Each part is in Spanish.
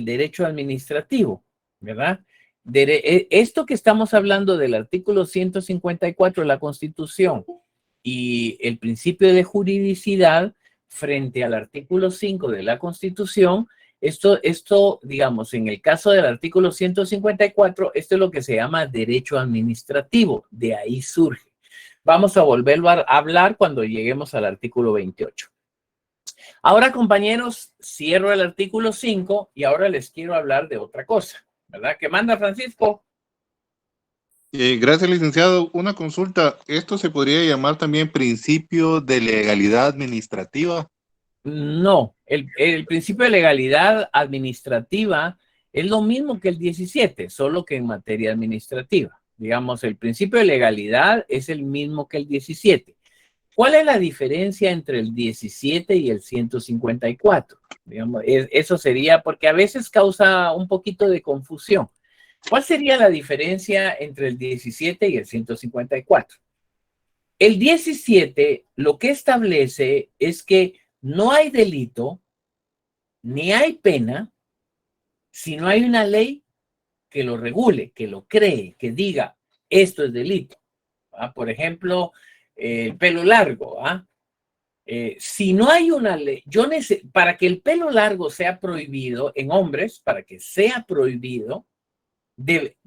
derecho administrativo, ¿verdad? Esto que estamos hablando del artículo 154 de la Constitución y el principio de juridicidad frente al artículo 5 de la Constitución, esto, digamos, en el caso del artículo 154, esto es lo que se llama derecho administrativo, de ahí surge. Vamos a volverlo a hablar cuando lleguemos al artículo 28. Ahora, compañeros, cierro el artículo 5 y ahora les quiero hablar de otra cosa, ¿verdad? ¿Qué manda, Francisco? Gracias, licenciado. Una consulta. ¿Esto se podría llamar también principio de legalidad administrativa? No, el principio de legalidad administrativa es lo mismo que el 17, solo que en materia administrativa. Digamos, el principio de legalidad es el mismo que el 17. ¿Cuál es la diferencia entre el 17 y el 154? Digamos, eso sería porque a veces causa un poquito de confusión. ¿Cuál sería la diferencia entre el 17 y el 154? El 17 lo que establece es que no hay delito ni hay pena si no hay una ley que lo regule, que lo cree, que diga esto es delito. Por ejemplo, el pelo largo. Si no hay una ley, para que el pelo largo sea prohibido en hombres, para que sea prohibido,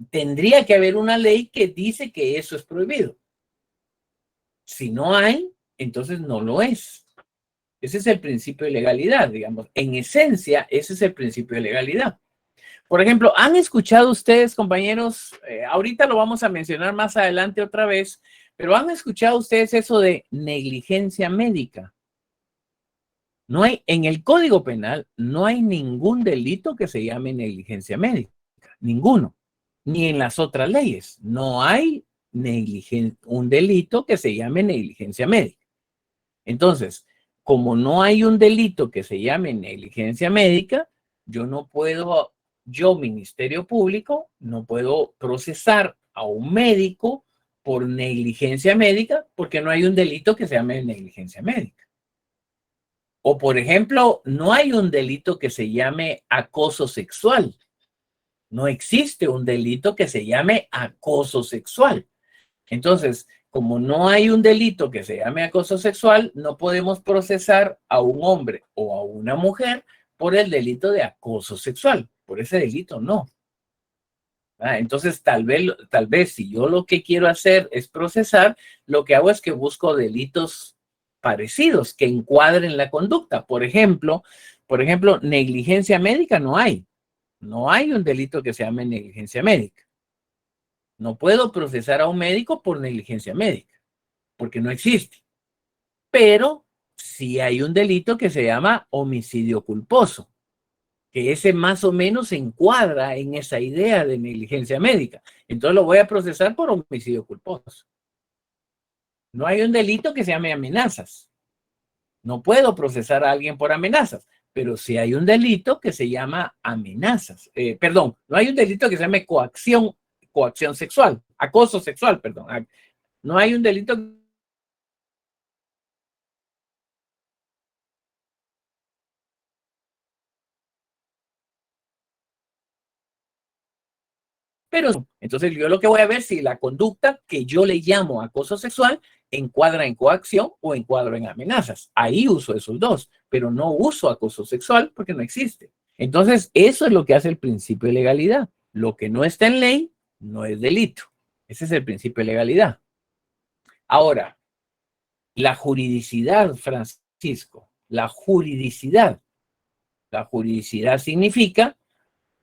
tendría que haber una ley que dice que eso es prohibido. Si no hay, entonces no lo es. Ese es el principio de legalidad, digamos. En esencia, ese es el principio de legalidad. Por ejemplo, ¿han escuchado ustedes, compañeros? Ahorita lo vamos a mencionar más adelante otra vez, pero ¿han escuchado ustedes eso de negligencia médica? No hay, en el Código Penal no hay ningún delito que se llame negligencia médica, ninguno, ni en las otras leyes. No hay un delito que se llame negligencia médica. Entonces, como no hay un delito que se llame negligencia médica, yo, Ministerio Público, no puedo procesar a un médico por negligencia médica porque no hay un delito que se llame negligencia médica. O, por ejemplo, no hay un delito que se llame acoso sexual. No existe un delito que se llame acoso sexual. Entonces, como no hay un delito que se llame acoso sexual, no podemos procesar a un hombre o a una mujer por el delito de acoso sexual. Por ese delito, no. Entonces, tal vez si yo lo que quiero hacer es procesar, lo que hago es que busco delitos parecidos que encuadren la conducta. Por ejemplo, negligencia médica no hay. No hay un delito que se llame negligencia médica. No puedo procesar a un médico por negligencia médica, porque no existe. Pero sí hay un delito que se llama homicidio culposo, que ese más o menos se encuadra en esa idea de negligencia médica. Entonces lo voy a procesar por homicidio culposo. No hay un delito que se llame amenazas. No puedo procesar a alguien por amenazas, pero sí hay un delito que se llama amenazas. No hay un delito que se llame coacción sexual, acoso sexual, perdón. No hay un delito. Pero entonces yo lo que voy a ver si la conducta que yo le llamo acoso sexual encuadra en coacción o encuadra en amenazas. Ahí uso esos dos, pero no uso acoso sexual porque no existe. Entonces, eso es lo que hace el principio de legalidad. Lo que no está en ley no es delito. Ese es el principio de legalidad. Ahora, la juridicidad, Francisco, la juridicidad significa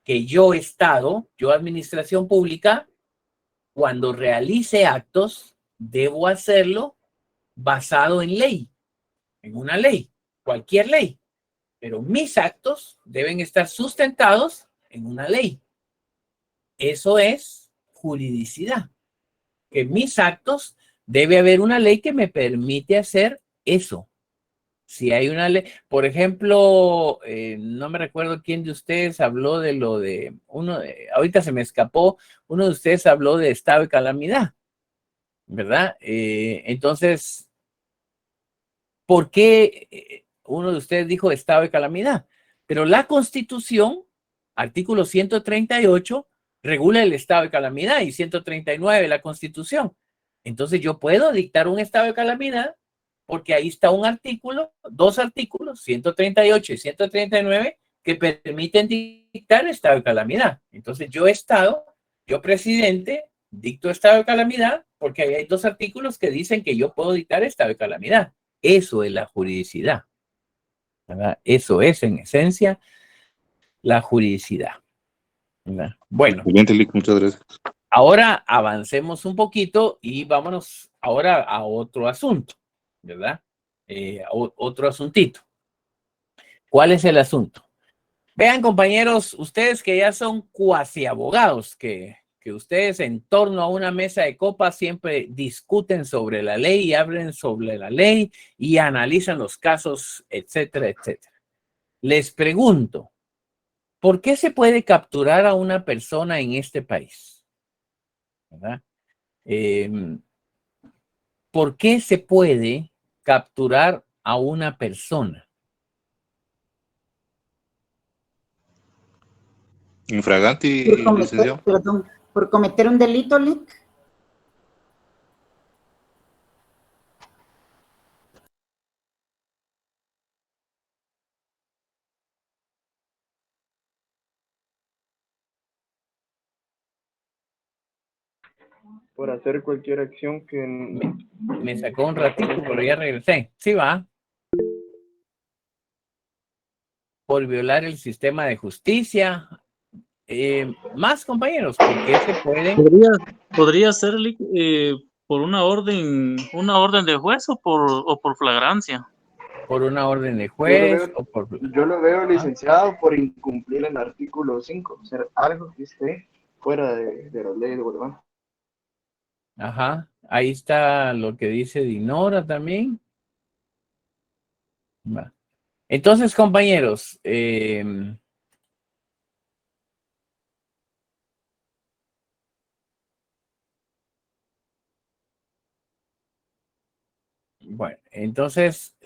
que yo, Estado, yo, administración pública, cuando realice actos, debo hacerlo basado en ley, en una ley, cualquier ley. Pero mis actos deben estar sustentados en una ley. Eso es juridicidad. Que mis actos, debe haber una ley que me permite hacer eso. Si hay una ley, por ejemplo, no me recuerdo quién de ustedes habló de lo de, ahorita se me escapó, uno de ustedes habló de estado de calamidad, ¿verdad? Entonces, ¿por qué uno de ustedes dijo estado de calamidad? Pero la Constitución artículo 138 regula el estado de calamidad y 139 la Constitución. Entonces yo puedo dictar un estado de calamidad porque ahí está un artículo, dos artículos, 138 y 139, que permiten dictar estado de calamidad. Entonces yo presidente, dicto estado de calamidad porque ahí hay dos artículos que dicen que yo puedo dictar estado de calamidad. Eso es la juridicidad, ¿verdad? Eso es, en esencia, la juridicidad, ¿verdad? Bueno, muchas gracias. Ahora avancemos un poquito y vámonos ahora a otro asunto, ¿verdad? Otro asuntito. ¿Cuál es el asunto? Vean, compañeros, ustedes que ya son cuasi abogados, que ustedes en torno a una mesa de copa siempre discuten sobre la ley y hablan sobre la ley y analizan los casos, etcétera, etcétera. Les pregunto, ¿por qué se puede capturar a una persona en este país? ¿Verdad? ¿Por qué se puede capturar a una persona? Infraganti, licenciado. Perdón, por cometer un delito, Lic. Por hacer cualquier acción que... Me sacó un ratito, pero ya regresé. Sí, va. Por violar el sistema de justicia. Más, compañeros, ¿por qué se puede? Podría ser por una orden de juez o por flagrancia. Por una orden de juez. Yo lo veo, licenciado, por incumplir el artículo 5, ser algo que esté fuera de las leyes de Guatemala. Ajá, ahí está lo que dice Dinora también. Va. Entonces, compañeros, bueno, entonces,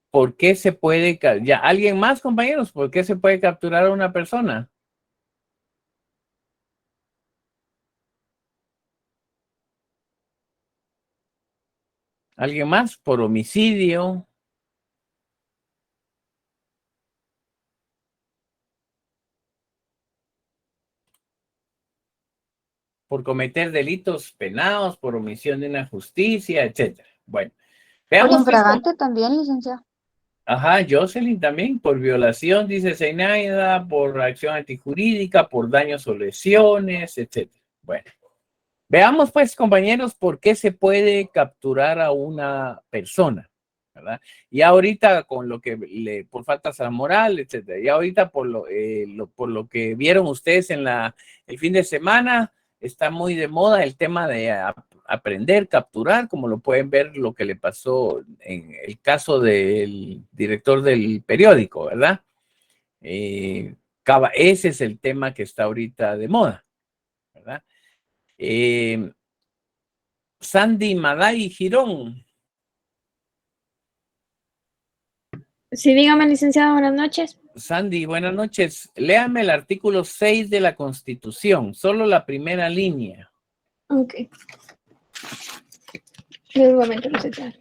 ¿por qué se puede, ya, alguien más, compañeros, por qué se puede capturar a una persona? ¿Alguien más? Por homicidio. Por cometer delitos penados, por omisión de una justicia, etcétera. Bueno, veamos. Por infragante también, licenciado. Ajá, Jocelyn también, por violación, dice Zenaida, por acción antijurídica, por daños o lesiones, etcétera. Bueno, veamos pues, compañeros, por qué se puede capturar a una persona, ¿verdad? Y ahorita con lo que por faltas a la moral, etcétera. Y ahorita por lo que vieron ustedes en el fin de semana, está muy de moda el tema de aprender, capturar, como lo pueden ver lo que le pasó en el caso del director del periódico, ¿verdad? Ese es el tema que está ahorita de moda, ¿verdad? Sandy Maday Girón. Sí, dígame, licenciado, buenas noches. Sandy, buenas noches. Léame el artículo 6 de la Constitución, solo la primera línea. Ok. Un momento, licenciado.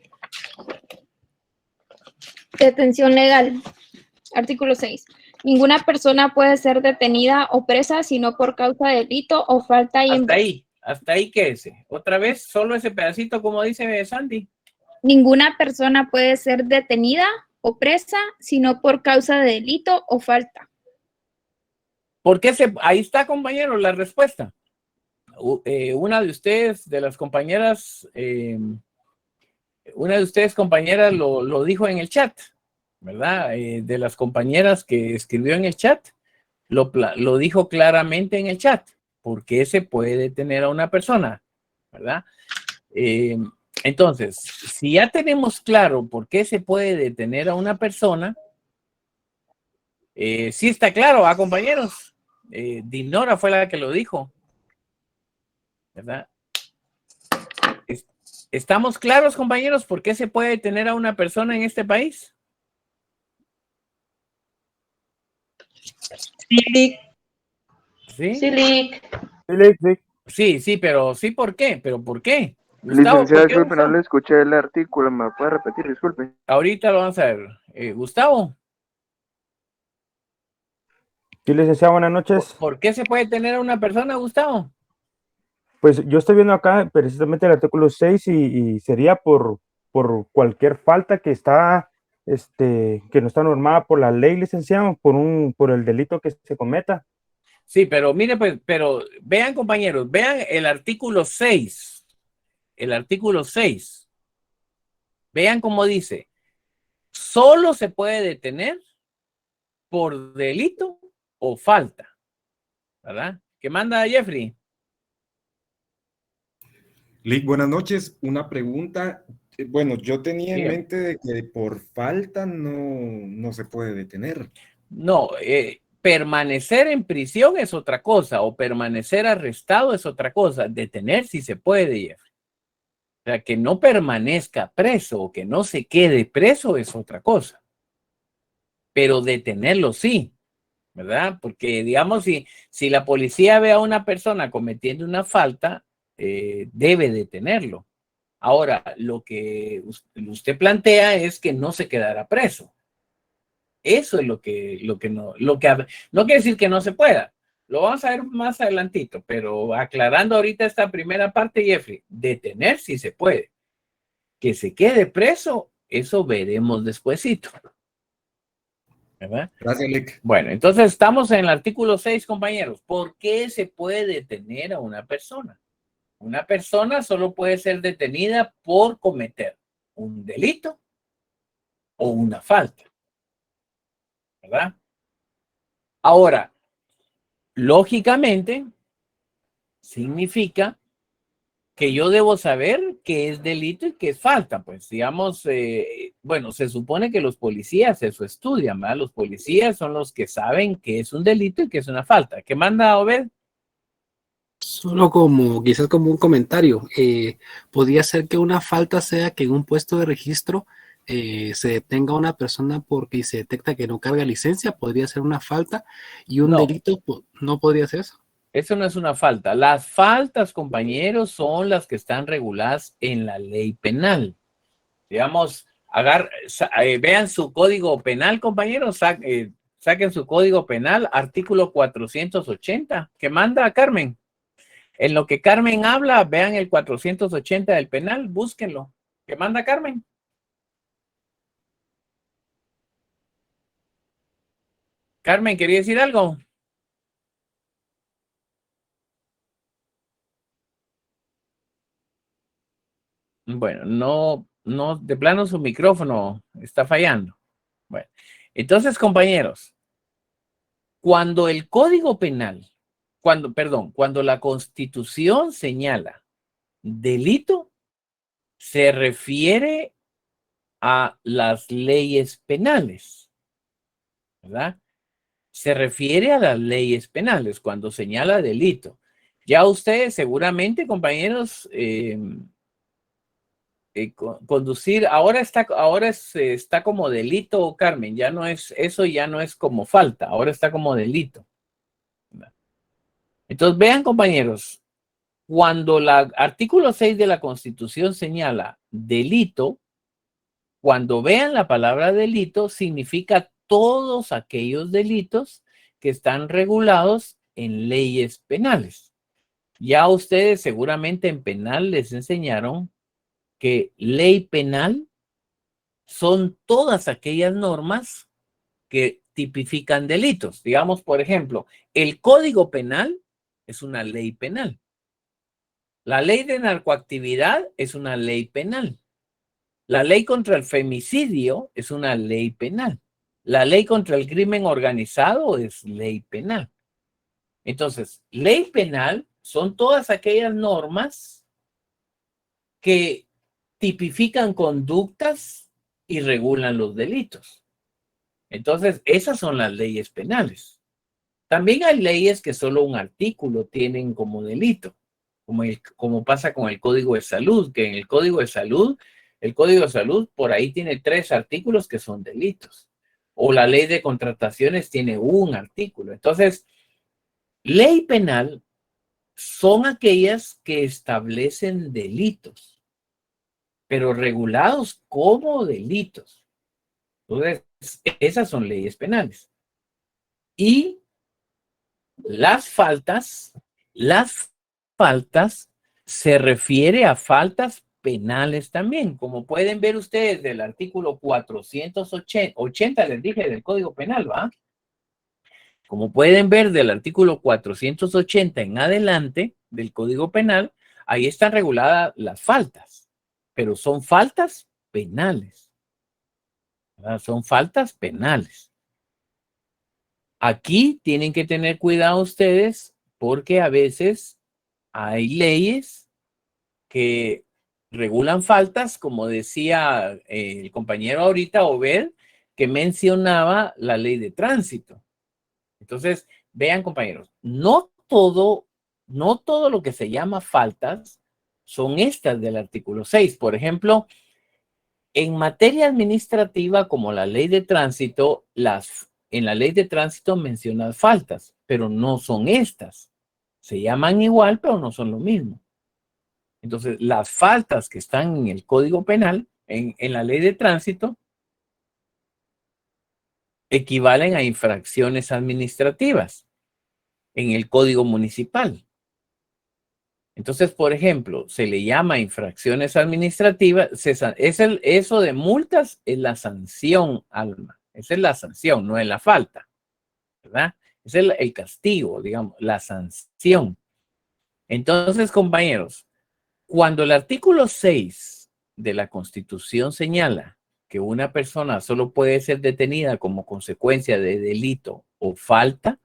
Detención legal. Artículo 6. Ninguna persona puede ser detenida o presa sino por causa de delito o falta y... Hasta ahí, ¿qué es? Otra vez, solo ese pedacito, como dice Sandy. Ninguna persona puede ser detenida o presa sino por causa de delito o falta. ¿Por qué ahí está, compañero, la respuesta? Una de ustedes, de las compañeras, compañeras, lo dijo en el chat, ¿verdad? De las compañeras que escribió en el chat, lo dijo claramente en el chat. ¿Por qué se puede detener a una persona? ¿Verdad? Entonces, si ya tenemos claro por qué se puede detener a una persona, sí está claro, compañeros. Dinora fue la que lo dijo, ¿verdad? ¿Estamos claros, compañeros, por qué se puede detener a una persona en este país? Sí. ¿Sí? Sí, Lick. Sí, sí, pero sí, ¿por qué? ¿Pero por qué? Gustavo, Licenciada, ¿por qué, disculpe, no Gustavo? le escuché el artículo. ¿Me puede repetir? Disculpe. Ahorita lo vamos a ver. Gustavo, Sí, licenciado, buenas noches. ¿por qué se puede tener a una persona, Gustavo? Pues yo estoy viendo acá precisamente el artículo 6 y sería por cualquier falta que está, que no está normada por la ley, licenciado, por el delito que se cometa. Sí, pero mire, pues, pero vean, compañeros, vean el artículo 6. El artículo 6. Vean cómo dice, solo se puede detener por delito o falta, ¿verdad? ¿Qué manda Jeffrey? Lick, buenas noches. Una pregunta. Bueno, yo tenía en Dígame. mente de que por falta no se puede detener. No, permanecer en prisión es otra cosa, o permanecer arrestado es otra cosa. Detener sí se puede, Jeffrey. O sea, que no permanezca preso o que no se quede preso es otra cosa. Pero detenerlo sí, ¿verdad? Porque, digamos, si la policía ve a una persona cometiendo una falta, debe detenerlo. Ahora, lo que usted plantea es que no se quedará preso. Eso es lo que no quiere decir que no se pueda. Lo vamos a ver más adelantito, pero aclarando ahorita esta primera parte, Jeffrey, detener sí se puede. Que se quede preso, eso veremos despuesito. ¿Verdad? Gracias, Lick. Bueno, entonces estamos en el artículo 6, compañeros. ¿Por qué se puede detener a una persona? Una persona solo puede ser detenida por cometer un delito o una falta. ¿Verdad? Ahora, lógicamente, significa que yo debo saber qué es delito y qué es falta. Pues digamos, bueno, se supone que los policías eso estudian, ¿verdad? Los policías son los que saben qué es un delito y qué es una falta. ¿Qué manda Obed? Solo quizás como un comentario, podría ser que una falta sea que en un puesto de registro se detenga a una persona porque se detecta que no carga licencia, podría ser una falta, y un No. delito no podría ser eso. Eso no es una falta. Las faltas, compañeros, son las que están reguladas en la ley penal. Digamos, vean su código penal, compañeros, saquen su código penal, artículo 480, que manda Carmen. En lo que Carmen habla, vean el 480 del penal, búsquenlo. ¿Qué manda Carmen? Carmen, ¿quería decir algo? Bueno, no, de plano su micrófono está fallando. Bueno, entonces, compañeros, cuando el Código Penal, cuando la Constitución señala delito, se refiere a las leyes penales, ¿verdad? Se refiere a las leyes penales cuando señala delito. Ya ustedes seguramente, compañeros, conducir, ahora está como delito, Carmen, eso ya no es como falta, ahora está como delito. Entonces, vean, compañeros, cuando el artículo 6 de la Constitución señala delito, cuando vean la palabra delito, significa todos aquellos delitos que están regulados en leyes penales. Ya ustedes seguramente en penal les enseñaron que ley penal son todas aquellas normas que tipifican delitos. Digamos, por ejemplo, el Código Penal es una ley penal. La ley de narcoactividad es una ley penal. La ley contra el femicidio es una ley penal. La ley contra el crimen organizado es ley penal. Entonces, ley penal son todas aquellas normas que tipifican conductas y regulan los delitos. Entonces, esas son las leyes penales. También hay leyes que solo un artículo tienen como delito, como pasa con el Código de Salud, que en el Código de Salud por ahí tiene 3 artículos que son delitos. O la ley de contrataciones tiene un artículo. Entonces, Ley penal son aquellas que establecen delitos, pero regulados como delitos. Entonces, esas son leyes penales. Y las faltas se refiere a faltas penales también, como pueden ver ustedes del artículo 480, les dije, del Código Penal, ¿va? Como pueden ver del artículo 480 en adelante del Código Penal, ahí están reguladas las faltas, pero son faltas penales, ¿verdad? Son faltas penales. Aquí tienen que tener cuidado ustedes porque a veces hay leyes que regulan faltas, como decía el compañero ahorita, Obed, que mencionaba la ley de tránsito. Entonces, vean, compañeros, no todo lo que se llama faltas son estas del artículo 6. Por ejemplo, en materia administrativa, como la ley de tránsito, en la ley de tránsito mencionan faltas, pero no son estas. Se llaman igual, pero no son lo mismo. Entonces, las faltas que están en el Código Penal, en la ley de tránsito, equivalen a infracciones administrativas en el Código Municipal. Entonces, por ejemplo, se le llama infracciones administrativas. Eso de multas es la sanción, Alma. Esa es la sanción, no es la falta, ¿verdad? Es el castigo, digamos, la sanción. Entonces, compañeros, cuando el artículo 6 de la Constitución señala que una persona solo puede ser detenida como consecuencia de delito o falta,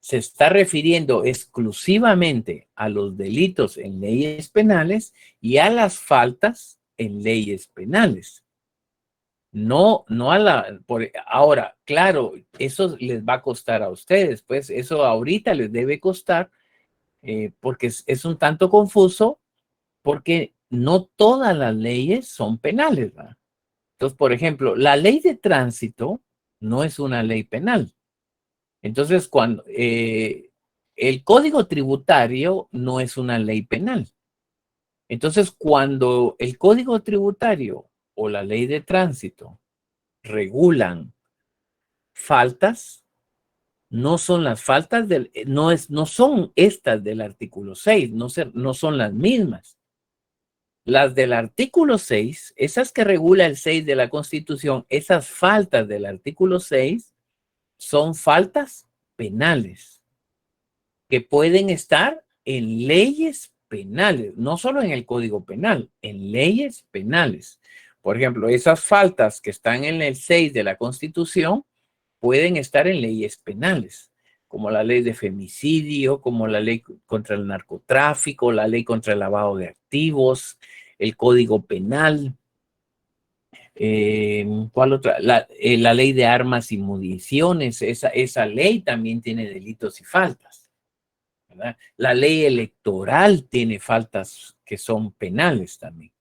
se está refiriendo exclusivamente a los delitos en leyes penales y a las faltas en leyes penales. No a la... ahora, claro, eso les va a costar a ustedes, pues eso ahorita les debe costar porque es un tanto confuso, porque no todas las leyes son penales, ¿verdad? Entonces, por ejemplo, la ley de tránsito no es una ley penal. Entonces, cuando el Código Tributario no es una ley penal. Entonces, cuando el Código Tributario o la ley de tránsito regulan faltas, no son las faltas no son estas del artículo 6, no son las mismas. Las del artículo 6, esas que regula el 6 de la Constitución, esas faltas del artículo 6 son faltas penales que pueden estar en leyes penales, no solo en el Código Penal, en leyes penales. Por ejemplo, esas faltas que están en el 6 de la Constitución pueden estar en leyes penales, como la ley de femicidio, como la ley contra el narcotráfico, la ley contra el lavado de activos, el Código Penal. ¿Cuál otra? La ley de armas y municiones, esa ley también tiene delitos y faltas, ¿verdad? La ley electoral tiene faltas que son penales también.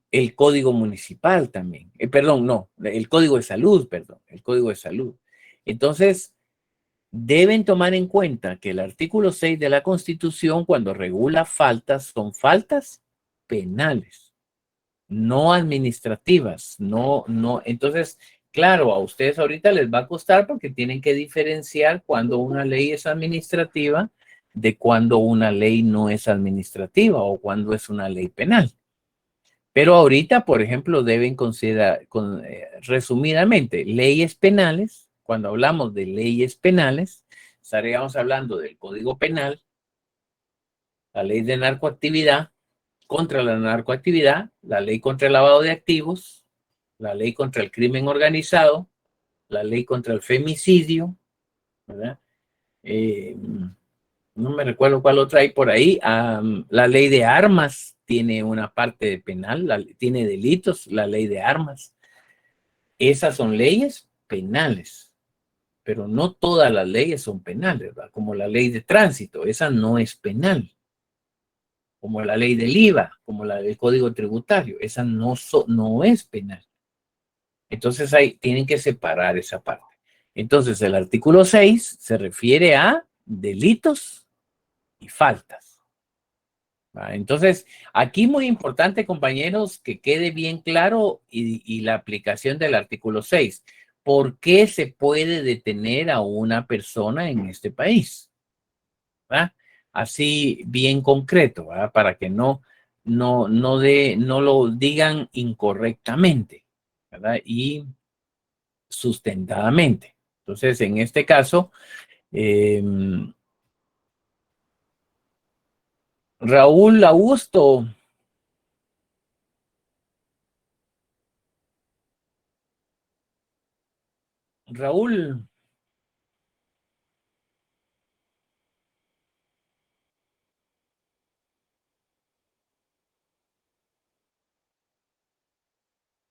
El Código Municipal también. El Código de Salud, el Código de Salud. Entonces, deben tomar en cuenta que el artículo 6 de la Constitución, cuando regula faltas, son faltas penales, no administrativas, no. Entonces, claro, a ustedes ahorita les va a costar porque tienen que diferenciar cuando una ley es administrativa de cuando una ley no es administrativa o cuando es una ley penal. Pero ahorita, por ejemplo, deben considerar, resumidamente, leyes penales. Cuando hablamos de leyes penales, estaríamos hablando del Código Penal, la ley de narcoactividad, contra la narcoactividad, la ley contra el lavado de activos, la ley contra el crimen organizado, la ley contra el femicidio, ¿verdad? No me recuerdo cuál otra hay por ahí. La ley de armas tiene una parte de penal, tiene delitos, la ley de armas. Esas son leyes penales, pero no todas las leyes son penales, ¿verdad? Como la ley de tránsito, esa no es penal. Como la ley del IVA, como la del Código Tributario, esa no es penal. Entonces tienen que separar esa parte. Entonces el artículo 6 se refiere a delitos y faltas. Entonces, aquí muy importante, compañeros, que quede bien claro y la aplicación del artículo 6. ¿Por qué se puede detener a una persona en este país? ¿Verdad? Así bien concreto, ¿verdad? Para que no lo digan incorrectamente, ¿verdad? Y sustentadamente. Entonces, en este caso, Raúl Augusto. Raúl.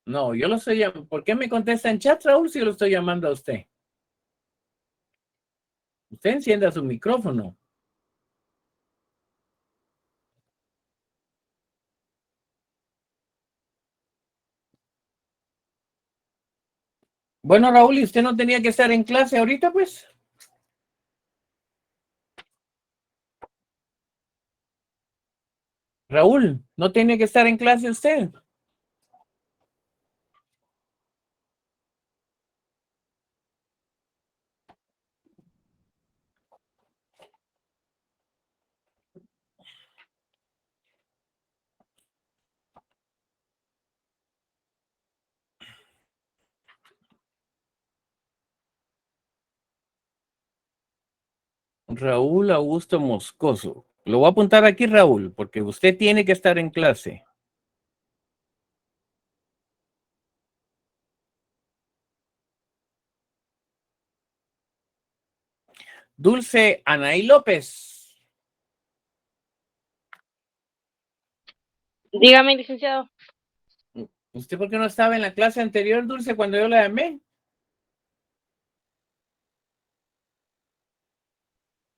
No, yo lo estoy llamando. ¿Por qué me contesta en chat, Raúl, si lo estoy llamando a usted? Usted encienda su micrófono. Bueno, Raúl, ¿y usted no tenía que estar en clase ahorita, pues? Raúl, ¿no tiene que estar en clase usted? Raúl Augusto Moscoso. Lo voy a apuntar aquí, Raúl, porque usted tiene que estar en clase. Dulce Anaí López. Dígame, licenciado. ¿Usted por qué no estaba en la clase anterior, Dulce, cuando yo la llamé?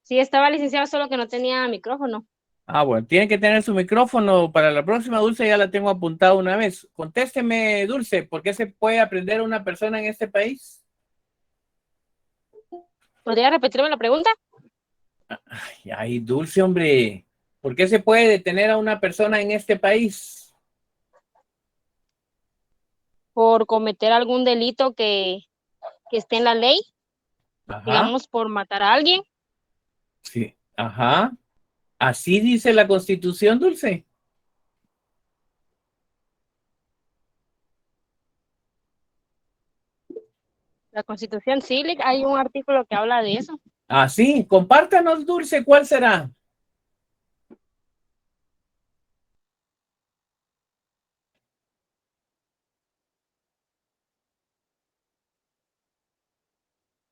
Sí, estaba licenciado, solo que no tenía micrófono. Ah, bueno, tiene que tener su micrófono para la próxima, Dulce, ya la tengo apuntada una vez. Contésteme, Dulce, ¿por qué se puede aprender una persona en este país? ¿Podría repetirme la pregunta? Ay, Dulce, hombre, ¿por qué se puede detener a una persona en este país? Por cometer algún delito que esté en la ley, Ajá. digamos, por matar a alguien. Sí, ajá. Así dice la Constitución, Dulce. La Constitución, sí, hay un artículo que habla de eso. Así, compártanos, Dulce, ¿cuál será?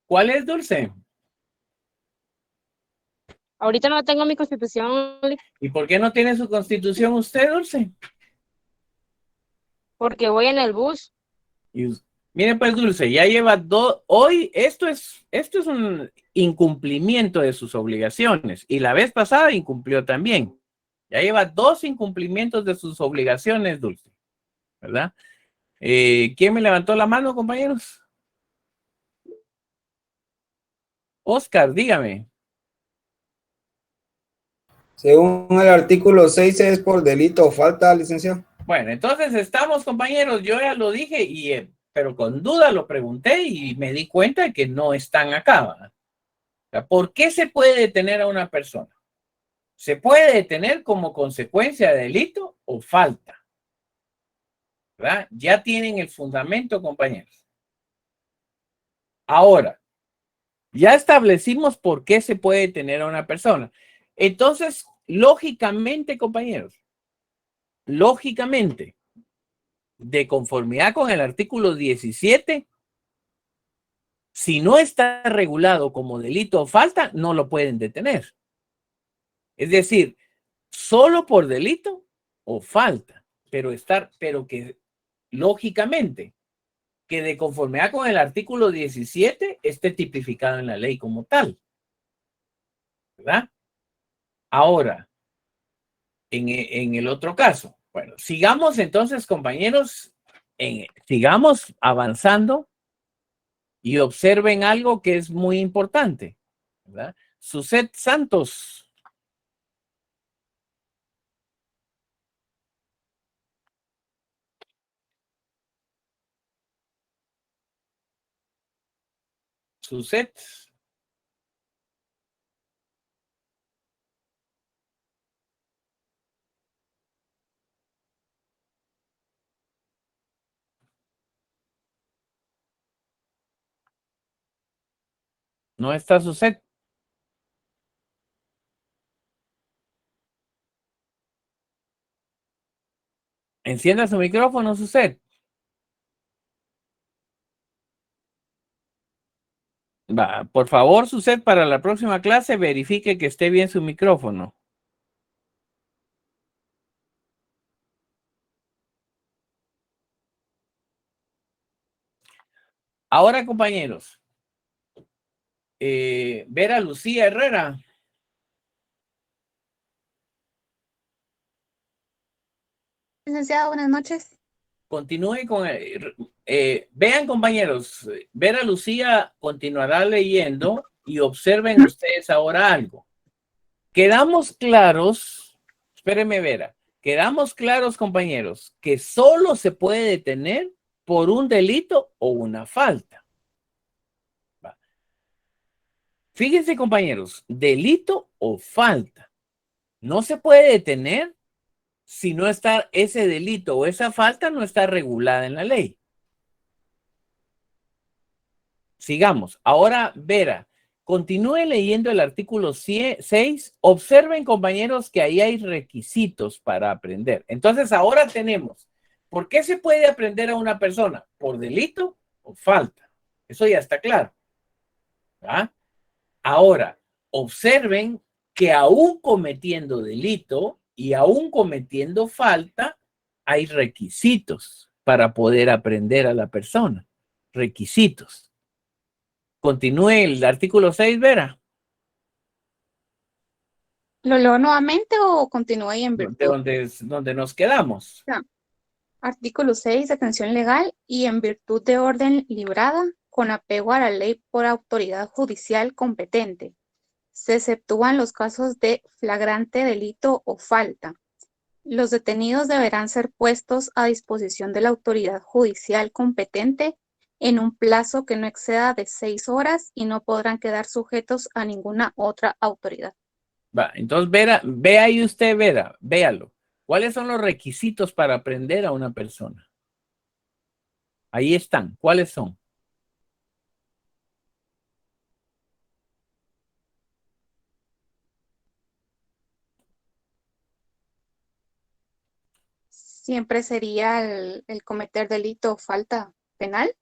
¿Cuál es, Dulce? Ahorita no tengo mi Constitución, ¿Y por qué no tiene su Constitución usted, Dulce? porque voy en el bus. Mire pues, Dulce, ya lleva hoy, esto es un incumplimiento de sus obligaciones y la vez pasada incumplió también. Ya lleva 2 incumplimientos de sus obligaciones, Dulce, ¿verdad? ¿Quién me levantó la mano, compañeros? Oscar, dígame. Según el artículo 6 es por delito o falta, licenciado. Bueno, entonces estamos, compañeros, yo ya lo dije, pero con duda lo pregunté y me di cuenta de que no están acá, ¿verdad? O sea, ¿por qué se puede detener a una persona? Se puede detener como consecuencia de delito o falta, ¿verdad? Ya tienen el fundamento, compañeros. Ahora, ya establecimos por qué se puede detener a una persona. Entonces, lógicamente, compañeros, lógicamente, de conformidad con el artículo 17, si no está regulado como delito o falta, no lo pueden detener. Es decir, solo por delito o falta, pero que lógicamente, que de conformidad con el artículo 17 esté tipificado en la ley como tal. ¿Verdad? Ahora, en el otro caso, bueno, sigamos entonces, compañeros, sigamos avanzando y observen algo que es muy importante, ¿verdad? Suset Santos. Suset. No está Suset. Encienda su micrófono, Suset. Va, por favor, Suset, para la próxima clase verifique que esté bien su micrófono. Ahora, compañeros, Vera Lucía Herrera. Licenciado, buenas noches. Continúe con... vean, compañeros, Vera Lucía continuará leyendo y observen ustedes ahora algo. Quedamos claros, espérenme, Vera, quedamos claros, compañeros, que solo se puede detener por un delito o una falta. Va. Fíjense, compañeros, delito o falta. No se puede detener si no está ese delito o esa falta no está regulada en la ley. Sigamos. Ahora, Vera, continúe leyendo el artículo 6. Observen, compañeros, que ahí hay requisitos para aprender. Entonces, ahora tenemos, ¿por qué se puede aprender a una persona? ¿Por delito o falta? Eso ya está claro. ¿Ah? Ahora, observen que aún cometiendo delito y aún cometiendo falta, hay requisitos para poder aprender a la persona. Requisitos. Continúe el artículo 6, Vera. ¿Lo leo nuevamente o continúo ahí en virtud? Donde nos quedamos. Artículo 6, detención legal y en virtud de orden librada con apego a la ley por autoridad judicial competente. Se exceptúan los casos de flagrante delito o falta. Los detenidos deberán ser puestos a disposición de la autoridad judicial competente en un plazo que no exceda de 6 horas y no podrán quedar sujetos a ninguna otra autoridad. Va, entonces, Vera, ve ahí usted, Vera, véalo. ¿Cuáles son los requisitos para aprender a una persona? Ahí están. ¿Cuáles son? Siempre sería el cometer delito o falta penal.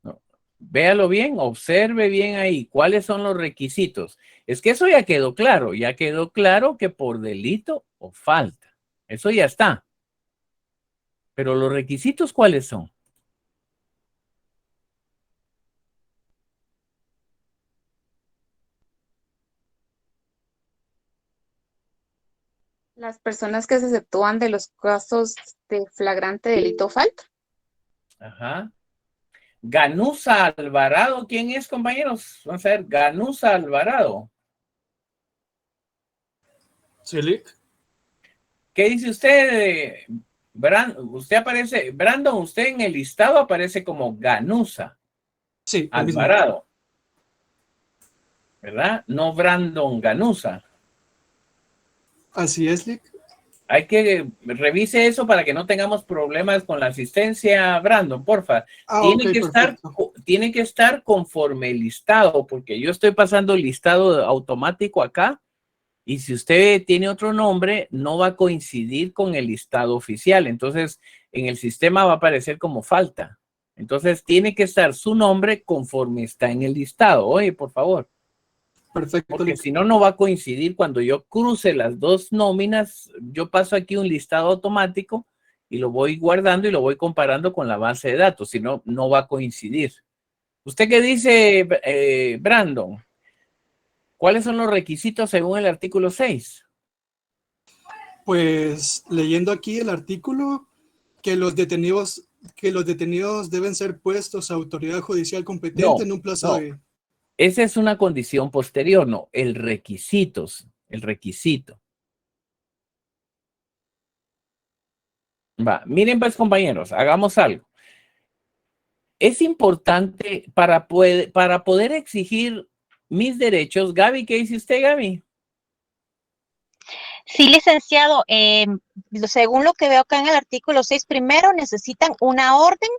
No. Véalo bien, observe bien ahí. ¿Cuáles son los requisitos? Es que eso ya quedó claro que por delito o falta. Eso ya está. Pero los requisitos, ¿cuáles son? Las personas que se exceptúan de los casos de flagrante delito o falta. Ajá. Ganusa Alvarado, ¿quién es, compañeros? Vamos a ver, Ganusa Alvarado. Silic. ¿Qué dice usted? Usted aparece, Brandon, usted en el listado aparece como Ganusa. Sí, Alvarado. ¿Verdad? No Brandon Ganusa. Así es, Lic. Hay que revise eso para que no tengamos problemas con la asistencia, Brandon, porfa. Tiene que estar conforme el listado, porque yo estoy pasando el listado automático acá, y si usted tiene otro nombre, no va a coincidir con el listado oficial. Entonces, en el sistema va a aparecer como falta. Entonces, tiene que estar su nombre conforme está en el listado. Oye, por favor. Perfecto. Porque si no, no va a coincidir. Cuando yo cruce las dos nóminas, yo paso aquí un listado automático y lo voy guardando y lo voy comparando con la base de datos. Si no, no va a coincidir. ¿Usted qué dice, Brandon? ¿Cuáles son los requisitos según el artículo 6? Pues leyendo aquí el artículo, que los detenidos deben ser puestos a autoridad judicial competente en un plazo de... Esa es una condición posterior, no, el requisito. Va, miren pues compañeros, hagamos algo. Es importante para poder exigir mis derechos. Gaby, ¿qué dice usted, Gaby? Sí, licenciado, según lo que veo acá en el artículo 6, primero necesitan una orden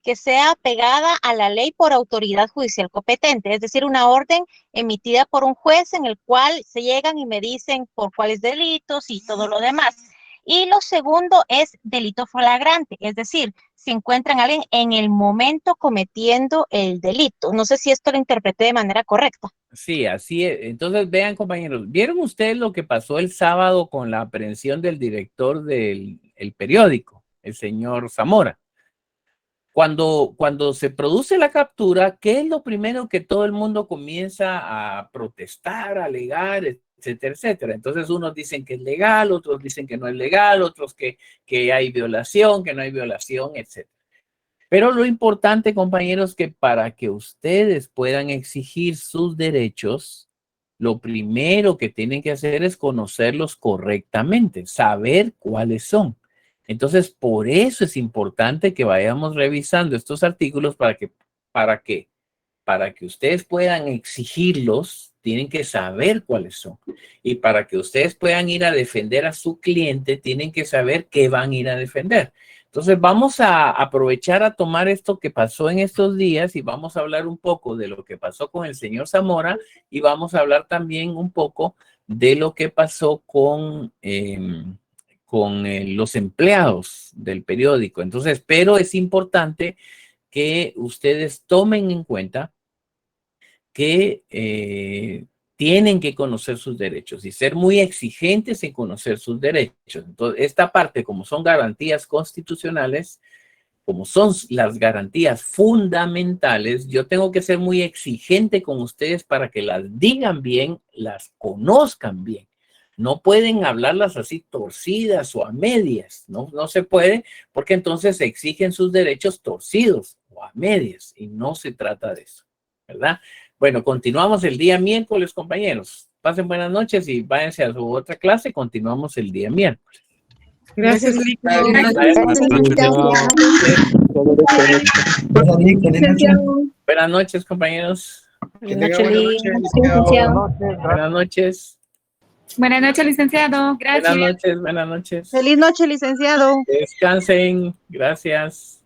que sea pegada a la ley por autoridad judicial competente, es decir, una orden emitida por un juez en el cual se llegan y me dicen por cuáles delitos y todo lo demás. Y lo segundo es delito flagrante, es decir, si encuentran a alguien en el momento cometiendo el delito. No sé si esto lo interpreté de manera correcta. Sí, así es. Entonces, vean, compañeros, ¿vieron ustedes lo que pasó el sábado con la aprehensión del director del periódico, el señor Zamora? Cuando se produce la captura, ¿qué es lo primero que todo el mundo comienza a protestar, a alegar, etcétera, etcétera? Entonces, unos dicen que es legal, otros dicen que no es legal, otros que hay violación, que no hay violación, etcétera. Pero lo importante, compañeros, que para que ustedes puedan exigir sus derechos, lo primero que tienen que hacer es conocerlos correctamente, saber cuáles son. Entonces, por eso es importante que vayamos revisando estos artículos para que ustedes puedan exigirlos, tienen que saber cuáles son. Y para que ustedes puedan ir a defender a su cliente, tienen que saber qué van a ir a defender. Entonces, vamos a aprovechar a tomar esto que pasó en estos días y vamos a hablar un poco de lo que pasó con el señor Zamora y vamos a hablar también un poco de lo que pasó con los empleados del periódico. Entonces, pero es importante que ustedes tomen en cuenta que tienen que conocer sus derechos y ser muy exigentes en conocer sus derechos. Entonces, esta parte, como son garantías constitucionales, como son las garantías fundamentales, yo tengo que ser muy exigente con ustedes para que las digan bien, las conozcan bien. No pueden hablarlas así torcidas o a medias, no se puede, porque entonces se exigen sus derechos torcidos o a medias y no se trata de eso, ¿verdad? Bueno, continuamos el día miércoles, compañeros. Pasen buenas noches y váyanse a su otra clase. Continuamos el día miércoles. Gracias, Lick. Buenas noches, compañeros. Buenas noches. Buenas noches, licenciado. Gracias. Buenas noches. Feliz noche, licenciado. Descansen. Gracias.